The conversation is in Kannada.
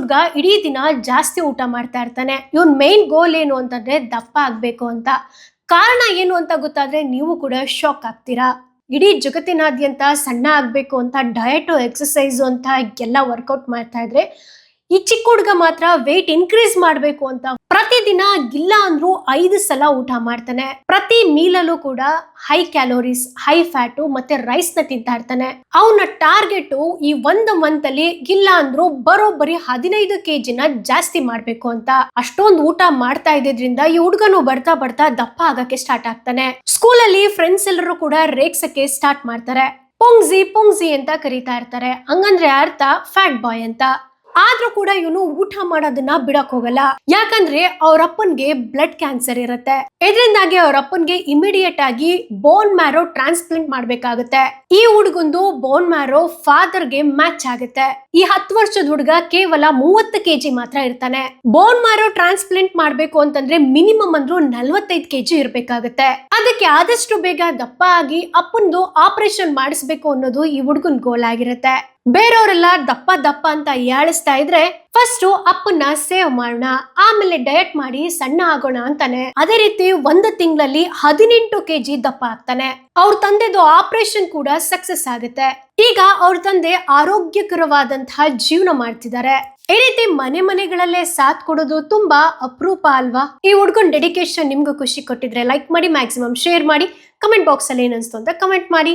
ಹುಡ್ಗ ಇಡೀ ದಿನ ಜಾಸ್ತಿ ಊಟ ಮಾಡ್ತಾ ಇರ್ತಾನೆ. ಇವನ್ ಮೇನ್ ಗೋಲ್ ಏನು ಅಂತಂದ್ರೆ ದಪ್ಪ ಆಗ್ಬೇಕು ಅಂತ. ಕಾರಣ ಏನು ಅಂತ ಗೊತ್ತಾದ್ರೆ ನೀವು ಕೂಡ ಶಾಕ್ ಆಗ್ತೀರಾ. ಇಡೀ ಜಗತ್ತಿನಾದ್ಯಂತ ಸಣ್ಣ ಆಗ್ಬೇಕು ಅಂತ ಡಯಟ್ ಎಕ್ಸಸೈಸ್ ಅಂತ ಎಲ್ಲ ವರ್ಕೌಟ್ ಮಾಡ್ತಾ ಇದ್ರೆ, ಈ ಚಿಕ್ಕ ಹುಡುಗ ಮಾತ್ರ ವೆಯ್ಟ್ ಇನ್ಕ್ರೀಸ್ ಮಾಡ್ಬೇಕು ಅಂತ ಪ್ರತಿದಿನ ಇಲ್ಲ ಅಂದ್ರೂ 5 ಸಲ ಊಟ ಮಾಡ್ತಾನೆ. ಪ್ರತಿ ಮೀಲಲ್ಲೂ ಕೂಡ ಹೈ ಕ್ಯಾಲೋರೀಸ್, ಹೈ ಫ್ಯಾಟು ಮತ್ತೆ ರೈಸ್ ನ ತಿಂತಾ ಇರ್ತಾನೆ. ಅವನ ಟಾರ್ಗೆಟ್ ಈ 1 ಮಂತ್ ಅಲ್ಲಿ ಇಲ್ಲ ಅಂದ್ರೂ ಬರೋಬ್ಬರಿ 15 kg ಜಾಸ್ತಿ ಮಾಡ್ಬೇಕು ಅಂತ. ಅಷ್ಟೊಂದು ಊಟ ಮಾಡ್ತಾ ಇದ್ದಿದ್ರಿಂದ ಈ ಹುಡುಗನು ಬರ್ತಾ ಬರ್ತಾ ದಪ್ಪ ಆಗಕ್ಕೆ ಸ್ಟಾರ್ಟ್ ಆಗ್ತಾನೆ. ಸ್ಕೂಲಲ್ಲಿ ಫ್ರೆಂಡ್ಸ್ ಎಲ್ಲರೂ ಕೂಡ ರೇಗ್ಸಕ್ಕೆ ಸ್ಟಾರ್ಟ್ ಮಾಡ್ತಾರೆ. ಪೊಂಗ್ಸಿ ಪೊಂಗ್ಸಿ ಅಂತ ಕರೀತಾ ಇರ್ತಾರೆ. ಹಂಗಂದ್ರೆ ಅರ್ಥ ಫ್ಯಾಟ್ ಬಾಯ್ ಅಂತ. ಆದ್ರೂ ಕೂಡ ಇವನು ಊಟ ಮಾಡೋದನ್ನ ಬಿಡಕ್ ಹೋಗಲ್ಲ. ಯಾಕಂದ್ರೆ ಅವ್ರಪ್ಪನ್ಗೆ ಬ್ಲಡ್ ಕ್ಯಾನ್ಸರ್ ಇರುತ್ತೆ. ಇದರಿಂದಾಗಿ ಅವ್ರಪ್ಪನ್ಗೆ ಇಮಿಡಿಯೇಟ್ ಆಗಿ ಬೋನ್ ಮ್ಯಾರೋ ಟ್ರಾನ್ಸ್ಪ್ಲಾಂಟ್ ಮಾಡ್ಬೇಕಾಗುತ್ತೆ. ಈ ಹುಡುಗಂದು ಬೋನ್ ಮ್ಯಾರೋ ಫಾದರ್ಗೆ ಮ್ಯಾಚ್ ಆಗುತ್ತೆ. ಈ 10 ವರ್ಷದ ಹುಡುಗ ಕೇವಲ 30 kg ಮಾತ್ರ ಇರ್ತಾನೆ. ಬೋನ್ ಮ್ಯಾರೋ ಟ್ರಾನ್ಸ್ಪ್ಲಾಂಟ್ ಮಾಡ್ಬೇಕು ಅಂತಂದ್ರೆ ಮಿನಿಮಮ್ ಅಂದ್ರೂ 45 kg ಇರ್ಬೇಕಾಗುತ್ತೆ. ಅದಕ್ಕೆ ಆದಷ್ಟು ಬೇಗ ದಪ್ಪ ಆಗಿ ಅಪ್ಪಂದು ಆಪರೇಷನ್ ಮಾಡಿಸ್ಬೇಕು ಅನ್ನೋದು ಈ ಹುಡುಗನ್ ಗೋಲ್ ಆಗಿರುತ್ತೆ. ಬೇರೆಯವರೆಲ್ಲ ದಪ್ಪ ದಪ್ಪ ಅಂತ ಯಾಳಿಸ್ತಾ ಇದ್ರೆ ಫಸ್ಟ್ ಅಪ್ಪನ್ನ ಸೇವ್ ಮಾಡೋಣ, ಆಮೇಲೆ ಡಯಟ್ ಮಾಡಿ ಸಣ್ಣ ಆಗೋಣ ಅಂತಾನೆ. ಅದೇ ರೀತಿ 1 ತಿಂಗಳಲ್ಲಿ 18 kg ದಪ್ಪ ಆಗ್ತಾನೆ. ಅವ್ರ ತಂದೆದು ಆಪರೇಷನ್ ಕೂಡ ಸಕ್ಸಸ್ ಆಗುತ್ತೆ. ಈಗ ಅವ್ರ ತಂದೆ ಆರೋಗ್ಯಕರವಾದಂತಹ ಜೀವನ ಮಾಡ್ತಿದ್ದಾರೆ. ಈ ರೀತಿ ಮನೆಗಳಲ್ಲೇ ಸಾಥ್ ಕೊಡೋದು ತುಂಬಾ ಅಪರೂಪ ಅಲ್ವಾ? ಈ ಹುಡ್ಗನ್ ಡೆಡಿಕೇಶನ್ ನಿಮ್ಗೂ ಖುಷಿ ಕೊಟ್ಟಿದ್ರೆ ಲೈಕ್ ಮಾಡಿ, ಮ್ಯಾಕ್ಸಿಮಮ್ ಶೇರ್ ಮಾಡಿ, ಕಮೆಂಟ್ ಬಾಕ್ಸ್ ಅಲ್ಲಿ ಏನನ್ಸ್ತು ಅಂತ ಕಮೆಂಟ್ ಮಾಡಿ.